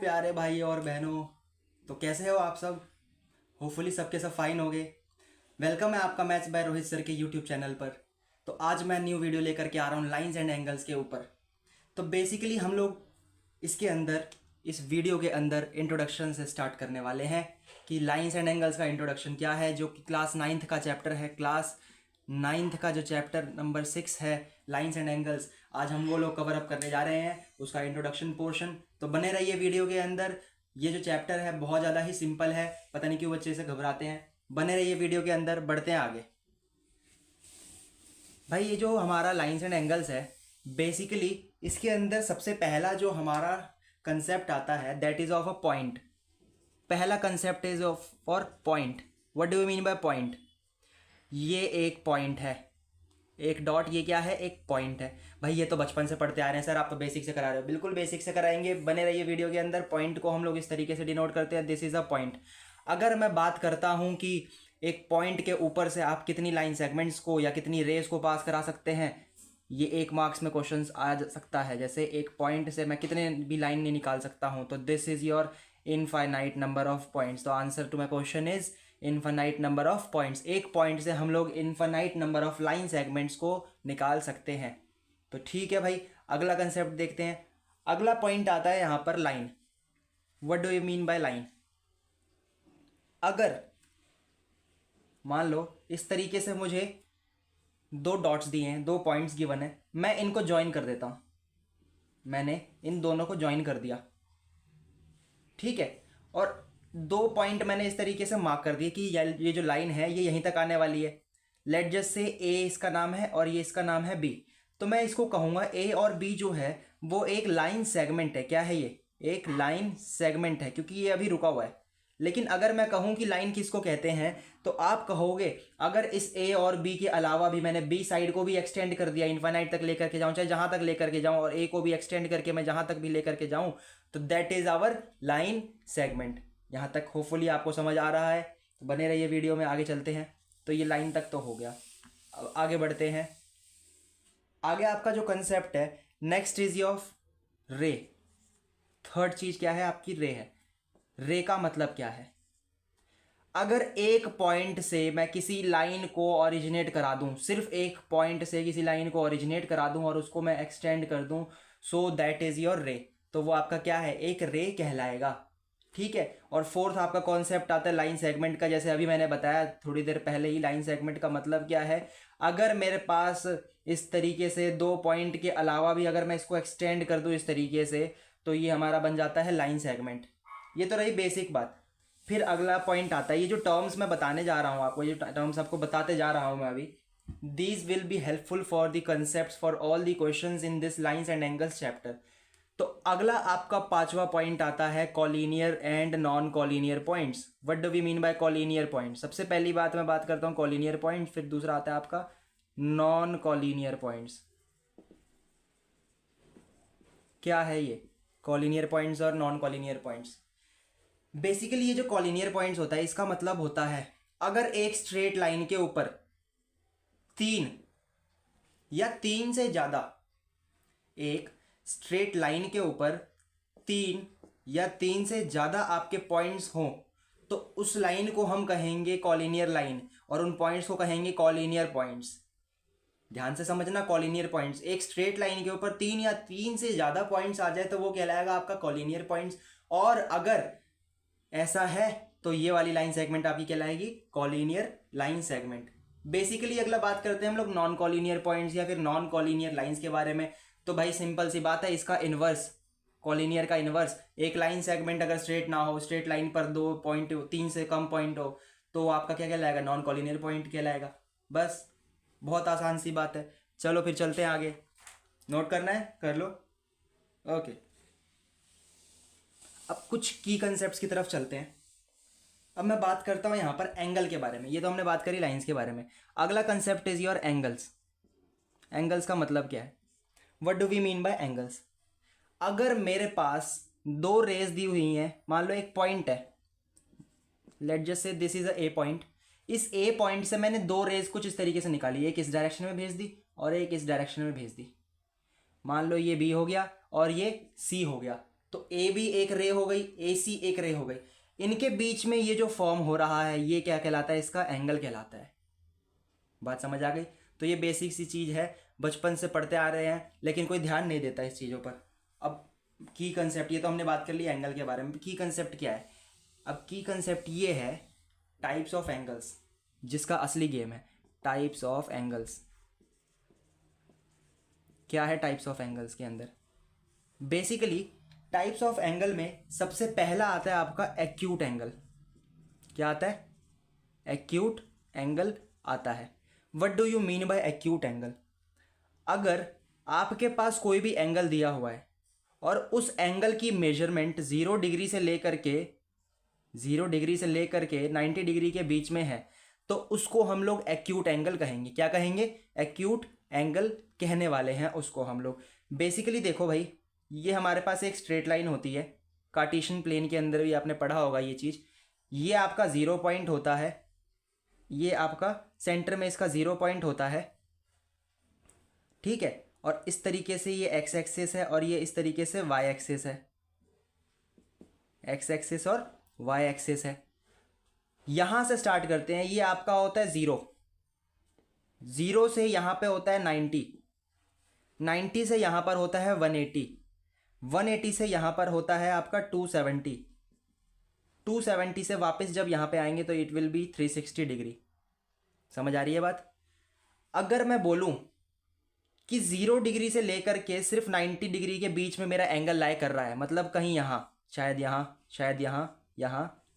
प्यारे भाई और बहनों। तो कैसे हो आप सब? होपफुली सबके सब फाइन होंगे। वेलकम है आपका मैथ्स बाय रोहित सर के यूट्यूब चैनल पर। तो आज मैं न्यू वीडियो लेकर के आ रहा हूँ लाइंस एंड एंगल्स के ऊपर। तो बेसिकली हम लोग इसके अंदर इस वीडियो के अंदर इंट्रोडक्शन से स्टार्ट करने वाले हैं कि लाइंस एंड एंगल्स का इंट्रोडक्शन क्या है, जो कि क्लास 9th का चैप्टर है। क्लास 9th का जो चैप्टर नंबर 6 है लाइंस एंड एंगल्स, आज हम वो लोग कवर अप करने जा रहे हैं, उसका इंट्रोडक्शन पोर्शन। तो बने रहिए वीडियो के अंदर। ये जो चैप्टर है बहुत ज़्यादा ही सिंपल है, पता नहीं क्यों बच्चे से घबराते हैं। बने रहिए वीडियो के अंदर, बढ़ते हैं आगे। भाई ये जो हमारा लाइंस एंड एंगल्स है, बेसिकली इसके अंदर सबसे पहला जो हमारा कंसेप्ट आता है that is of a point. पहला concept is of for point. What do you mean by point? ये एक पॉइंट है, एक डॉट। ये क्या है? एक पॉइंट है। भाई ये तो बचपन से पढ़ते आ रहे हैं सर, आप तो बेसिक से करा रहे हो। बिल्कुल बेसिक से कराएंगे, बने रहिए वीडियो के अंदर। पॉइंट को हम लोग इस तरीके से डिनोट करते हैं, दिस इज अ पॉइंट। अगर मैं बात करता हूं कि एक पॉइंट के ऊपर से आप कितनी लाइन सेगमेंट्स को या कितनी रेस को पास करा सकते हैं, ये 1 मार्क्स में क्वेश्चन आ सकता है। जैसे एक पॉइंट से मैं कितने भी लाइन नहीं निकाल सकता हूं, तो this is your infinite number of points. तो answer to my question is infinite number of points. एक पॉइंट से हम लोग infinite number of line segments को निकाल सकते हैं। तो ठीक है भाई, अगला कंसेप्ट देखते हैं। अगला पॉइंट आता है यहाँ पर line. What do you mean by line? अगर मान लो इस तरीके से मुझे 2 डॉट्स दिए हैं, 2 पॉइंट्स गिवन है, मैं इनको ज्वाइन कर देता हूं। मैंने इन दोनों को ज्वाइन कर दिया, ठीक है। और 2 पॉइंट मैंने इस तरीके से मार्क कर दिए कि ये जो लाइन है ये यहीं तक आने वाली है। लेट जस्ट से ए इसका नाम है और ये इसका नाम है बी। तो मैं इसको कहूंगा ए और बी जो है वो एक लाइन सेगमेंट है। क्या है ये? एक लाइन सेगमेंट है, क्योंकि ये अभी रुका हुआ है। लेकिन अगर मैं कहूं कि लाइन किसको कहते हैं, तो आप कहोगे अगर इस ए और बी के अलावा भी मैंने बी साइड को भी एक्सटेंड कर दिया, इनफाइनाइट तक लेकर के जाऊं, चाहे जहां तक लेकर के जाऊं, और ए को भी एक्सटेंड करके मैं जहां तक भी लेकर के जाऊं, तो that is our line segment. यहां तक होपफुली आपको समझ आ रहा है। तो बने रहिए वीडियो में, आगे चलते हैं। तो ये लाइन तक तो हो गया, अब आगे बढ़ते हैं। आगे आपका जो कंसेप्ट है नेक्स्ट इज ऑफ रे। थर्ड चीज क्या है आपकी? रे है। रे का मतलब क्या है? अगर एक पॉइंट से मैं किसी लाइन को ओरिजिनेट करा दूं, सिर्फ एक पॉइंट से किसी लाइन को ओरिजिनेट करा दूं और उसको मैं एक्सटेंड कर दूं, सो दैट इज योर रे। तो वो आपका क्या है? एक रे कहलाएगा, ठीक है। और फोर्थ आपका कॉन्सेप्ट आता है लाइन सेगमेंट का। जैसे अभी मैंने बताया थोड़ी देर पहले ही, लाइन सेगमेंट का मतलब क्या है? अगर मेरे पास इस तरीके से 2 पॉइंट के अलावा भी अगर मैं इसको एक्सटेंड कर दूं इस तरीके से, तो ये हमारा बन जाता है लाइन सेगमेंट। ये तो रही बेसिक बात। फिर अगला पॉइंट आता है, ये जो टर्म्स मैं बताने जा रहा हूँ आपको, ये टर्म्स आपको बताते जा रहा हूँ मैं अभी, these will be helpful for the concept for all the questions in this lines and angles chapter. तो अगला आपका 5वां पॉइंट आता है collinear and non collinear points. What do we mean by collinear point? सबसे पहली बात मैं बात करता हूँ कॉलिनियर पॉइंट, फिर दूसरा आता है आपका नॉन कॉलिनियर पॉइंट्स। क्या है ये कॉलिनियर पॉइंट्स और नॉन कॉलिनियर पॉइंट्स? बेसिकली ये जो कॉलिनियर पॉइंट्स होता है, इसका मतलब होता है अगर एक स्ट्रेट लाइन के ऊपर 3 या 3 से ज्यादा, एक स्ट्रेट लाइन के ऊपर 3 या 3 से ज्यादा आपके पॉइंट्स हों, तो उस लाइन को हम कहेंगे कॉलिनियर लाइन, और उन पॉइंट्स को कहेंगे कॉलिनियर पॉइंट्स। ध्यान से समझना, कॉलिनियर पॉइंट्स, एक स्ट्रेट लाइन के ऊपर 3 या 3 से ज्यादा पॉइंट्स आ जाए तो वो कहलाएगा आपका कॉलिनियर पॉइंट्स। और अगर ऐसा है तो ये वाली लाइन सेगमेंट आपकी कहलाएगी कॉलिनियर लाइन सेगमेंट। बेसिकली अगला बात करते हैं हम लोग नॉन कॉलिनियर पॉइंट्स या फिर नॉन कॉलिनियर लाइंस के बारे में। तो भाई सिंपल सी बात है, इसका इनवर्स, कॉलिनियर का इनवर्स। एक लाइन सेगमेंट अगर स्ट्रेट ना हो, स्ट्रेट लाइन पर 2 पॉइंट 3 से कम पॉइंट हो, तो आपका क्या कहलाएगा? नॉन कॉलिनियर पॉइंट कहलाएगा। बस बहुत आसान सी बात है। चलो फिर चलते हैं आगे। नोट करना है कर लो, ओके। अब कुछ की कंसेप्ट्स की तरफ चलते हैं। अब मैं बात करता हूं यहां पर एंगल के बारे में। ये तो हमने बात करी लाइंस के बारे में। अगला concept is your angles. Angles का मतलब क्या है? What do we mean by angles? अगर मेरे पास 2 रेज दी हुई हैं, मान लो एक पॉइंट है, late just say this is a A point. इस ए पॉइंट से मैंने 2 रेज कुछ इस तरीके से निकाली, एक इस डायरेक्शन में भेज दी और एक इस डायरेक्शन में भेज दी। मान लो ये बी हो गया और ये सी हो गया। तो ए बी एक रे हो गई, ए सी एक रे हो गई। इनके बीच में ये जो फॉर्म हो रहा है ये क्या कहलाता है? इसका एंगल कहलाता है। बात समझ आ गई? तो ये बेसिक सी चीज़ है, बचपन से पढ़ते आ रहे हैं लेकिन कोई ध्यान नहीं देता इस चीज़ों पर। अब की कंसेप्ट, ये तो हमने बात कर ली एंगल के बारे में, की कंसेप्ट क्या है? अब की कंसेप्ट ये है टाइप्स ऑफ एंगल्स, जिसका असली गेम है टाइप्स ऑफ एंगल्स। क्या है टाइप्स ऑफ एंगल्स के अंदर? बेसिकली टाइप्स ऑफ एंगल में सबसे पहला आता है आपका एक्यूट एंगल। क्या आता है? एक्यूट एंगल आता है। What do you mean bye acute angle? अगर आपके पास कोई भी एंगल दिया हुआ है और उस एंगल की मेजरमेंट 0 डिग्री से लेकर के 90 डिग्री के बीच में है, तो उसको हम लोग एक्यूट एंगल कहेंगे। क्या कहेंगे? एक्यूट एंगल कहने वाले हैं उसको हम लोग। बेसिकली देखो भाई, ये हमारे पास एक स्ट्रेट लाइन होती है, कार्टेशियन प्लेन के अंदर भी आपने पढ़ा होगा ये चीज़। ये आपका 0 पॉइंट होता है, ये आपका सेंटर में इसका 0 पॉइंट होता है, ठीक है। और इस तरीके से ये एक्स एक्सिस है और ये इस तरीके से वाई एक्सिस है, एक्स एक्सिस और वाई एक्सिस है। यहां से स्टार्ट करते हैं, ये आपका होता है 0 से यहां पे होता है 90 से यहां पर होता है 180 से यहां पर होता है आपका 270 से वापस जब यहां पे आएंगे तो इट विल बी 360 डिग्री। समझ आ रही है बात? अगर मैं बोलूं कि 0 डिग्री से लेकर के सिर्फ 90 डिग्री के बीच में मेरा एंगल लाई कर रहा है, मतलब कहीं यहाँ, शायद यहाँ,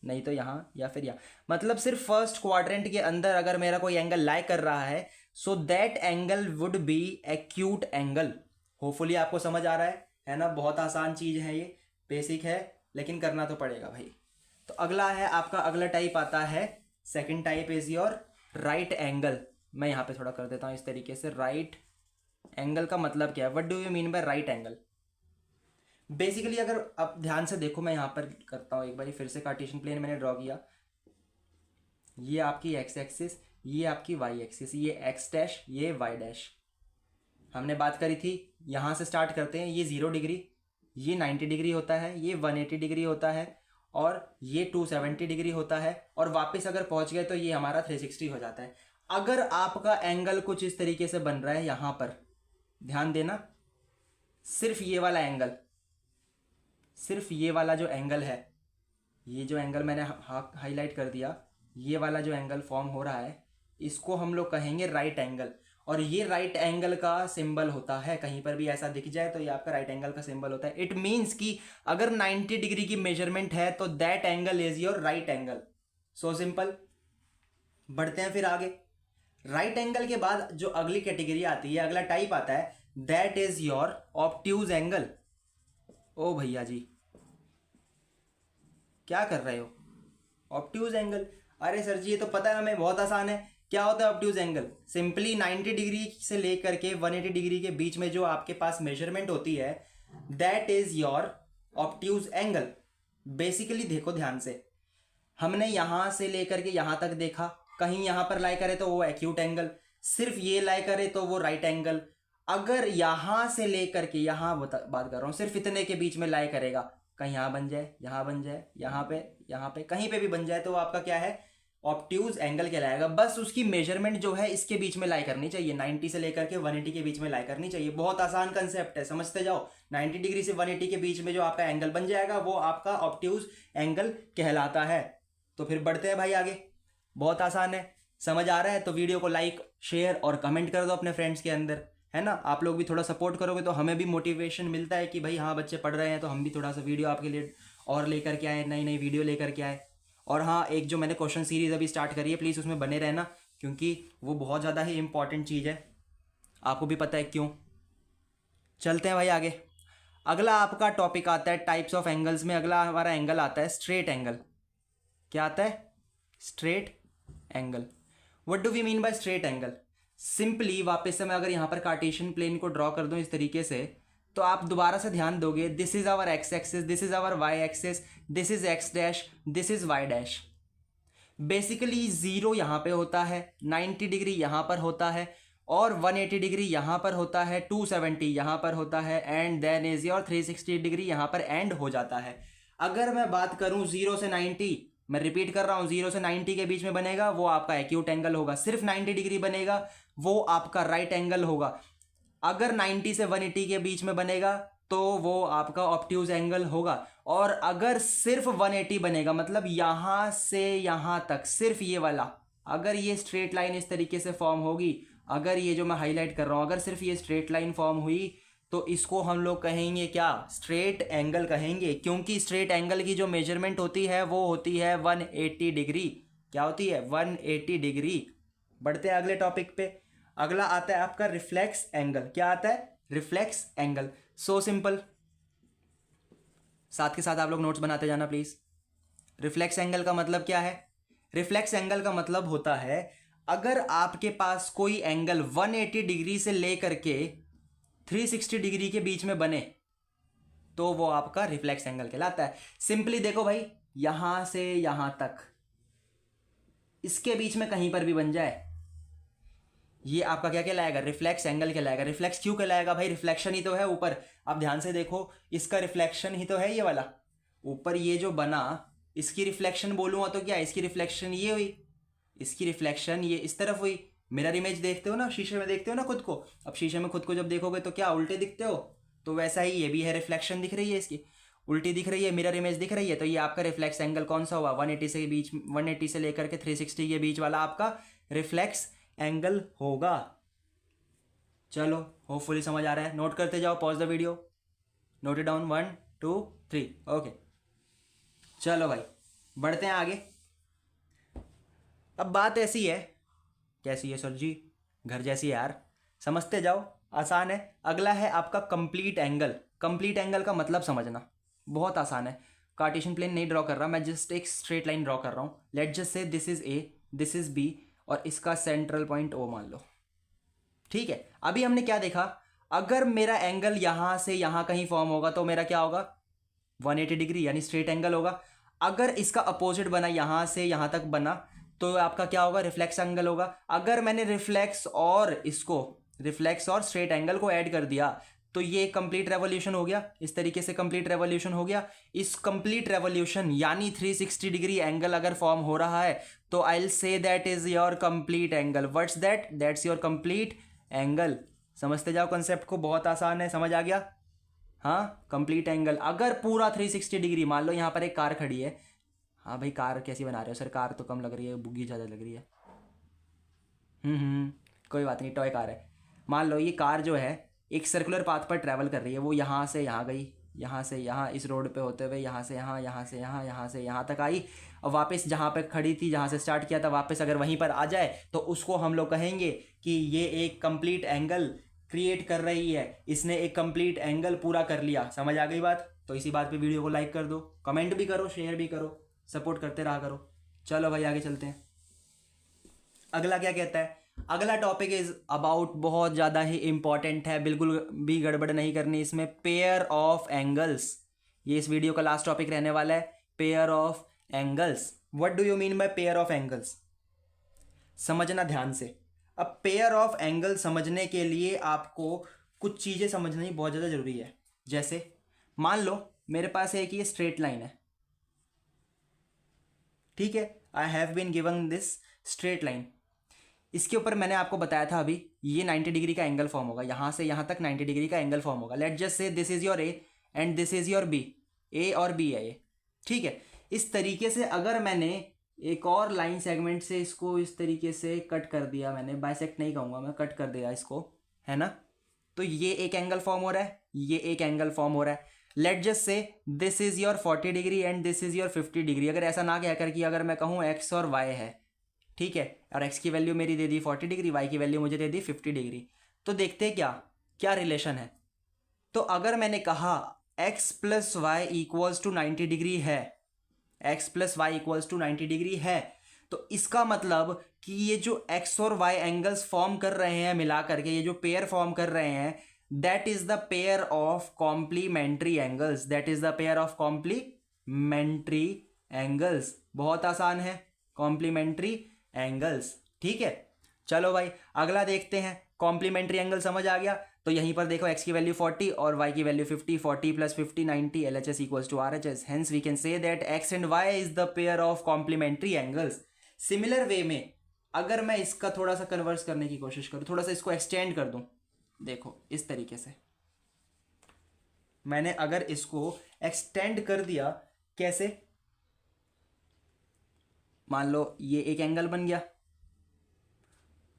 नहीं तो यहाँ या फिर यहाँ, मतलब सिर्फ फर्स्ट क्वाड्रेंट के अंदर अगर मेरा कोई एंगल लाई कर रहा है, so that angle would be acute angle. Hopefully आपको समझ आ रहा है ना? बहुत आसान चीज़ है ये, बेसिक है, लेकिन करना तो पड़ेगा भाई। तो अगला है आपका, अगला टाइप आता है, second type is your right angle. मैं यहाँ पे थोड़ा कर देता हूँ इस तरीके से। राइट एंगल का मतलब क्या है? What do you mean bye right angle? Basically अगर आप ध्यान से देखो, मैं यहाँ पर करता हूँ एक बार फिर से, कार्टेशियन प्लेन मैंने ड्रॉ किया, ये आपकी एक्स एक्सिस, ये आपकी वाई एक्सिस, ये एक्स डैश, ये वाई डैश। हमने बात करी थी, यहाँ से स्टार्ट करते हैं, ये 0 डिग्री, ये 90 डिग्री होता है, ये 180 डिग्री होता है और ये 270 डिग्री होता है, और वापस अगर पहुँच गए तो ये हमारा 360 हो जाता है। अगर आपका एंगल कुछ इस तरीके से बन रहा है, यहाँ पर ध्यान देना, सिर्फ ये वाला एंगल, सिर्फ ये वाला जो एंगल है, ये जो एंगल मैंने हाईलाइट कर दिया, ये वाला जो एंगल फॉर्म हो रहा है, इसको हम लोग कहेंगे राइट एंगल। और ये राइट एंगल का सिंबल होता है, कहीं पर भी ऐसा दिख जाए तो ये आपका राइट एंगल का सिंबल होता है। इट मीन्स कि अगर 90 डिग्री की मेजरमेंट है तो that angle is your right angle. So simple. बढ़ते हैं फिर आगे। राइट एंगल के बाद जो अगली कैटेगरी आती है, अगला टाइप आता है, that is your obtuse angle. ओ भैया जी, क्या कर रहे हो? Obtuse angle? अरे सर जी ये तो पता है हमें, बहुत आसान है। क्या होता है ऑब्ट्यूज एंगल? सिंपली 90 डिग्री से लेकर के 180 डिग्री के बीच में जो आपके पास मेजरमेंट होती है, that is your obtuse angle. Basically देखो ध्यान से, हमने यहां से लेकर के यहां तक देखा, कहीं यहां पर लाई करे तो वो एक्यूट एंगल, सिर्फ ये लाई करे तो वो राइट एंगल। अगर यहां से लेकर के यहां बात कर रहा हूं, सिर्फ इतने के बीच में लाई करेगा, कहीं यहां बन जाए, यहां बन जाए, यहां पे कहीं पे भी बन जाए, तो वो आपका क्या है? ऑब्ट्यूज एंगल कहलाएगा। बस उसकी मेजरमेंट जो है इसके बीच में लाई करनी चाहिए, 90 से लेकर के 180 के बीच में लाई करनी चाहिए। बहुत आसान कंसेप्ट है, समझते जाओ। 90 डिग्री से 180 के बीच में जो आपका एंगल बन जाएगा वो आपका ऑब्ट्यूज एंगल कहलाता है। तो फिर बढ़ते हैं भाई आगे, बहुत आसान है। समझ आ रहा है तो वीडियो को लाइक, शेयर और कमेंट कर दो अपने फ्रेंड्स के अंदर, है ना? आप लोग भी थोड़ा सपोर्ट करोगे तो हमें भी मोटिवेशन मिलता है कि भाई हाँ बच्चे पढ़ रहे हैं, तो हम भी थोड़ा सा वीडियो आपके लिए और लेकर के आए, नई नई वीडियो लेकर के आए। और हाँ, एक जो मैंने क्वेश्चन सीरीज अभी स्टार्ट करी है, प्लीज़ उसमें बने रहना, क्योंकि वो बहुत ज़्यादा ही इंपॉर्टेंट चीज़ है, आपको भी पता है क्यों। चलते हैं भाई आगे। अगला आपका टॉपिक आता है टाइप्स ऑफ एंगल्स में। अगला हमारा एंगल आता है स्ट्रेट एंगल। क्या आता है? Straight angle. What do we mean by straight angle? Simply वापस से मैं अगर यहाँ पर कार्टेशियन प्लेन को ड्रॉ कर दूँ इस तरीके से, तो आप दोबारा से ध्यान दोगे, this is our X axis, this is our Y axis, this is X dash, this is Y dash. Basically 0 यहाँ पे होता है, 90 डिग्री यहाँ पर होता है, और 180 डिग्री यहाँ पर होता है, 270 यहाँ पर होता है, and then is your 360 degree यहाँ पर एंड हो जाता है। अगर मैं बात करूँ 0 से 90, मैं रिपीट कर रहा हूँ, 0 से 90 के बीच में बनेगा वो आपका एक्यूट एंगल होगा। सिर्फ 90 डिग्री बनेगा वो आपका राइट एंगल होगा। अगर 90 से 180 के बीच में बनेगा तो वो आपका ऑब्ट्यूज एंगल होगा। और अगर सिर्फ 180 बनेगा, मतलब यहां से यहां तक सिर्फ ये वाला, अगर ये स्ट्रेट लाइन इस तरीके से फॉर्म होगी, अगर ये जो मैं हाईलाइट कर रहा हूं, अगर सिर्फ ये स्ट्रेट लाइन फॉर्म हुई तो इसको हम लोग कहेंगे क्या? स्ट्रेट एंगल कहेंगे, क्योंकि स्ट्रेट एंगल की जो मेजरमेंट होती है वो होती है 180 डिग्री। क्या होती है? 180 डिग्री। बढ़ते हैं अगले टॉपिक पे। अगला आता है आपका रिफ्लेक्स एंगल। क्या आता है? Reflex angle. सो सिंपल, साथ के साथ आप लोग नोट्स बनाते जाना प्लीज। रिफ्लेक्स एंगल का मतलब क्या है? रिफ्लेक्स एंगल का मतलब होता है अगर आपके पास कोई एंगल 180 डिग्री से लेकर के 360 डिग्री के बीच में बने तो वो आपका रिफ्लेक्स एंगल कहलाता है। सिंपली देखो भाई, यहां से यहां तक इसके बीच में कहीं पर भी बन जाए, ये आपका क्या कहलाएगा? रिफ्लेक्स एंगल कहलाएगा। रिफ्लेक्स क्यों कहलाएगा भाई? रिफ्लेक्शन ही तो है ऊपर। आप ध्यान से देखो, इसका रिफ्लेक्शन ही तो है ये वाला। ऊपर ये जो बना, इसकी रिफ्लेक्शन बोलूंगा तो क्या? इसकी रिफ्लेक्शन ये हुई, इसकी रिफ्लेक्शन ये इस तरफ हुई। मिरर इमेज देखते हो ना, शीशे में देखते हो ना खुद को। अब शीशे में खुद को जब देखोगे तो क्या उल्टे दिखते हो? तो वैसा ही ये भी है, रिफ्लेक्शन दिख रही है इसकी, उल्टी दिख रही है, मिरर इमेज दिख रही है। तो ये आपका रिफ्लेक्स एंगल कौन सा हुआ? 180 से लेकर के 360 के बीच वाला आपका रिफ्लेक्स एंगल होगा। चलो, होपफुली समझ आ रहा है। नोट करते जाओ, pause the video, note it down, 1 2 3। Okay, चलो भाई बढ़ते हैं आगे। अब बात ऐसी है, कैसी है सर जी? घर जैसी है यार, समझते जाओ, आसान है। अगला है आपका कंप्लीट एंगल। कंप्लीट एंगल का मतलब समझना बहुत आसान है। कार्टेशियन प्लेन नहीं ड्रॉ कर रहा मैं, जस्ट एक स्ट्रेट लाइन ड्रॉ कर रहा हूँ। Let just say this is A, this is B, और इसका सेंट्रल पॉइंट ओ मान लो। ठीक है, अभी हमने क्या देखा? अगर मेरा एंगल यहां से यहां कहीं फॉर्म होगा तो मेरा क्या होगा? 180 डिग्री, यानी स्ट्रेट एंगल होगा। अगर इसका अपोजिट बना, यहां से यहां तक बना, तो आपका क्या होगा? रिफ्लेक्स एंगल होगा। अगर मैंने रिफ्लेक्स और स्ट्रेट एंगल को ऐड कर दिया तो ये कंप्लीट रेवोल्यूशन हो गया। इस तरीके से कंप्लीट रेवोल्यूशन हो गया। इस कंप्लीट रेवोल्यूशन यानी 360 डिग्री एंगल अगर फॉर्म हो रहा है तो I will say that is your complete angle. What's that? That's your complete angle. समझते जाओ कंसेप्ट को, बहुत आसान है, समझ आ गया? हाँ, कंप्लीट एंगल। अगर पूरा 360 डिग्री, मान लो यहाँ पर एक कार खड़ी है। हाँ भाई, कार कैसी बना रहे हो सर? कार तो कम लग रही है, बुग्गी ज़्यादा लग रही है। कोई बात नहीं, टॉय कार है। मान लो ये कार जो है एक सर्कुलर पाथ पर ट्रैवल कर रही है। वो यहाँ से यहाँ गई, यहाँ से यहाँ, इस रोड पे होते हुए यहाँ से यहाँ, यहाँ से यहाँ, यहाँ से यहाँ तक आई, और वापस जहाँ पे खड़ी थी, जहाँ से स्टार्ट किया था, वापस अगर वहीं पर आ जाए तो उसको हम लोग कहेंगे कि ये एक कंप्लीट एंगल क्रिएट कर रही है। इसने एक कंप्लीट एंगल पूरा कर लिया। समझ आ गई बात? तो इसी बात पे वीडियो को लाइक कर दो, कमेंट भी करो, शेयर भी करो, सपोर्ट करते रहा करो। चलो भाई आगे चलते हैं। अगला क्या कहता है? अगला टॉपिक इज अबाउट, बहुत ज़्यादा ही इंपॉर्टेंट है, बिल्कुल भी गड़बड़ नहीं करनी इसमें, पेयर ऑफ एंगल्स। ये इस वीडियो का लास्ट टॉपिक रहने वाला है, pair of angles. What do you mean bye pair of angles? समझना ध्यान से। अब पेयर ऑफ एंगल समझने के लिए आपको कुछ चीज़ें समझनी बहुत ज़्यादा ज़रूरी है। जैसे मान लो मेरे पास एक ये स्ट्रेट लाइन है, ठीक है, I have been given this straight line. इसके ऊपर मैंने आपको बताया था अभी, ये 90 डिग्री का एंगल फॉर्म होगा, यहाँ से यहाँ तक 90 डिग्री का एंगल फॉर्म होगा। Let just say this is your A and this is your B, A और बी है ये, ठीक है। इस तरीके से अगर मैंने एक और लाइन सेगमेंट से इसको इस तरीके से कट कर दिया, मैंने बाइसेक्ट नहीं कहूँगा मैं, कट कर दिया इसको, है ना, तो ये एक एंगल फॉर्म हो रहा है, ये एक एंगल फॉर्म हो रहा है। Late just say this is your 40 degree and this is your 50 degree. अगर ऐसा ना कहकर कि अगर मैं कहूँ एक्स और वाई है, ठीक है, और एक्स की वैल्यू मेरी दे दी 40 डिग्री, वाई की वैल्यू मुझे दे दी 50 डिग्री, तो देखते हैं क्या क्या रिलेशन है। तो अगर मैंने कहा X plus Y equals to 90 degree है, X plus Y equals to 90 degree है, तो इसका मतलब कि ये जो एक्स और वाई एंगल्स फॉर्म कर रहे हैं मिला करके, ये जो पेयर फॉर्म कर रहे हैं, that is the pair of complementary angles, that is the pair of complementary angles. बहुत आसान है, कॉम्प्लीमेंट्री एंगल्स, ठीक है। चलो भाई अगला देखते हैं। कॉम्प्लीमेंट्री एंगल समझ आ गया। तो यहीं पर देखो x की वैल्यू 40 और y की value 50, 40 + 50 90, LHS equals to RHS। Hence we can say that x and y is the pair of complementary angles. Similar way में अगर मैं इसका थोड़ा सा कन्वर्स करने की कोशिश करूँ, थोड़ा सा इसको एक्सटेंड कर दूं, देखो इस तरीके से मैंने अगर इसको एक्सटेंड कर दिया, कैसे, मान लो ये एक एंगल बन गया,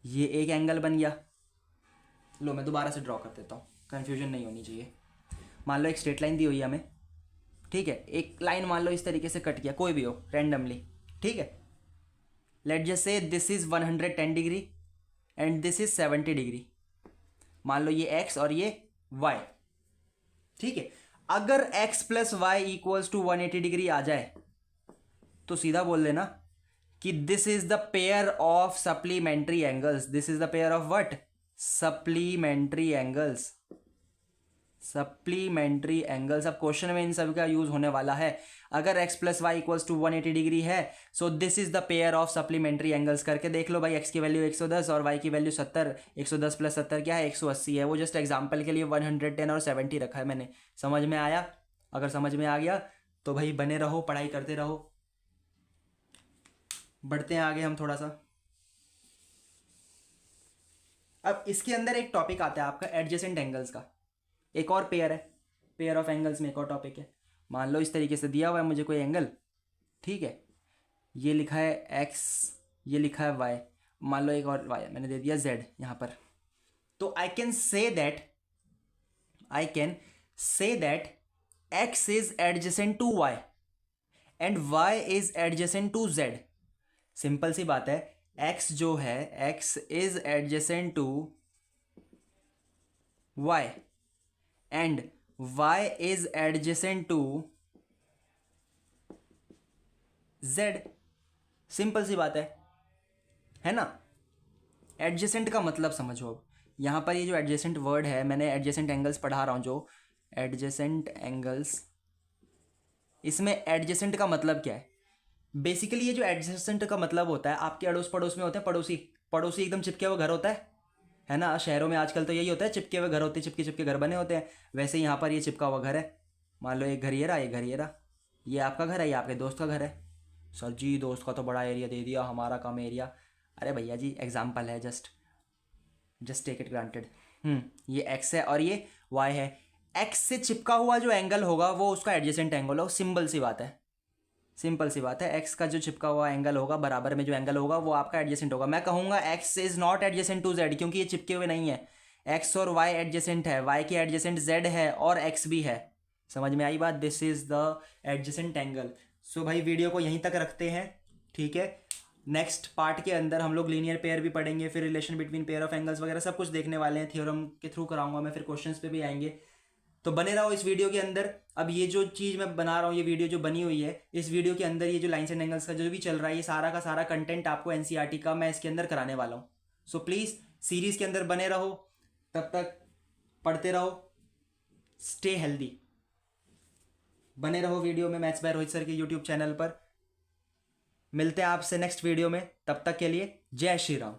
ये एक एंगल बन गया। लो मैं दोबारा से ड्रॉ कर देता हूँ, कन्फ्यूजन नहीं होनी चाहिए। मान लो एक स्ट्रेट लाइन दी हुई है हमें, ठीक है, एक लाइन मान लो इस तरीके से कट गया, कोई भी हो रैंडमली, ठीक है। Late just say this is 110 degree and this is 70 degree. मान लो ये x और ये y, ठीक है। अगर x + y equals to 180 degree आ जाए तो सीधा बोल देना कि this is the pair of supplementary angles. This is the pair of what? Supplementary angles. Supplementary angles. अब क्वेश्चन में इन सब का यूज होने वाला है। अगर x + y equals to 180 degree है, so this is the pair of supplementary angles. करके देख लो भाई, x की वैल्यू 110 और y की वैल्यू 70। 110 + 70 क्या है? 180 है। वो जस्ट एग्जांपल के लिए 110 और 70 रखा है मैंने। समझ में आया? अगर समझ में आ गया तो भाई बने रहो, पढ़ाई करते रहो। बढ़ते हैं आगे हम थोड़ा सा। अब इसके अंदर एक टॉपिक आता है आपका एडजेसेंट एंगल्स का। एक और पेयर है, पेयर ऑफ एंगल्स में एक और टॉपिक है। मान लो इस तरीके से दिया हुआ है मुझे कोई एंगल, ठीक है, ये लिखा है x, ये लिखा है y, मान लो एक और y मैंने दे दिया z यहाँ पर। तो I can say that x is adjacent to y and y is adjacent to z। Simple सी बात है, x जो है x is adjacent to y and y is adjacent to z। Simple सी बात है ना। एडजेसेंट का मतलब समझो। अब यहां पर ये जो एडजेसेंट वर्ड है, मैंने एडजेसेंट एंगल्स पढ़ा रहा हूं, जो एडजेसेंट एंगल्स, इसमें एडजेसेंट का मतलब क्या है? बेसिकली ये जो एडजेसेंट का मतलब होता है, आपके अड़ोस पड़ोस में होते हैं पड़ोसी, पड़ोसी एकदम चिपके हुए घर होता है ना। शहरों में आजकल तो यही होता है, चिपके हुए घर होते हैं, चिपके चिपके घर बने होते हैं। वैसे यहाँ पर ये चिपका हुआ घर है। मान लो एक घर ये रहा, एक घर ये रहा, ये आपका घर है, ये आपके दोस्त का घर है। सर जी दोस्त का तो बड़ा एरिया दे दिया, हमारा कम एरिया। अरे भैया जी एग्जाम्पल है, जस्ट टेक इट ग्रांटेड। ये x है और ये y है। x से चिपका हुआ जो एंगल होगा वो उसका एडजेसेंट एंगल हो। सिंपल सी बात है, x का जो चिपका हुआ एंगल होगा, बराबर में जो एंगल होगा, वो आपका एडजेसेंट होगा। मैं कहूँगा x is not adjacent to z, क्योंकि ये चिपके हुए नहीं है। x और y एडजेसेंट है, y की एडजेसेंट z है और x भी है। समझ में आई बात? This is the adjacent angle. So भाई वीडियो को यहीं तक रखते हैं, ठीक है। नेक्स्ट पार्ट के अंदर हम लोग लीनियर पेयर भी पढ़ेंगे, फिर relation between pair of angles वगैरह सब कुछ देखने वाले हैं। थ्योरम के थ्रू कराऊंगा मैं, फिर क्वेश्चंस पे भी आएंगे। तो बने रहो इस वीडियो के अंदर। अब ये जो चीज़ मैं बना रहा हूँ, ये वीडियो जो बनी हुई है, इस वीडियो के अंदर ये जो लाइन्स एंड एंगल्स का जो भी चल रहा है, ये सारा का सारा कंटेंट आपको एनसीईआरटी का मैं इसके अंदर कराने वाला हूँ। सो प्लीज़ सीरीज़ के अंदर बने रहो, तब तक पढ़ते रहो, स्टे हेल्दी। बने रहो वीडियो में मैथ्स बाय रोहित सर के यूट्यूब चैनल पर। मिलते हैं आपसे नेक्स्ट वीडियो में, तब तक के लिए जय श्री राम।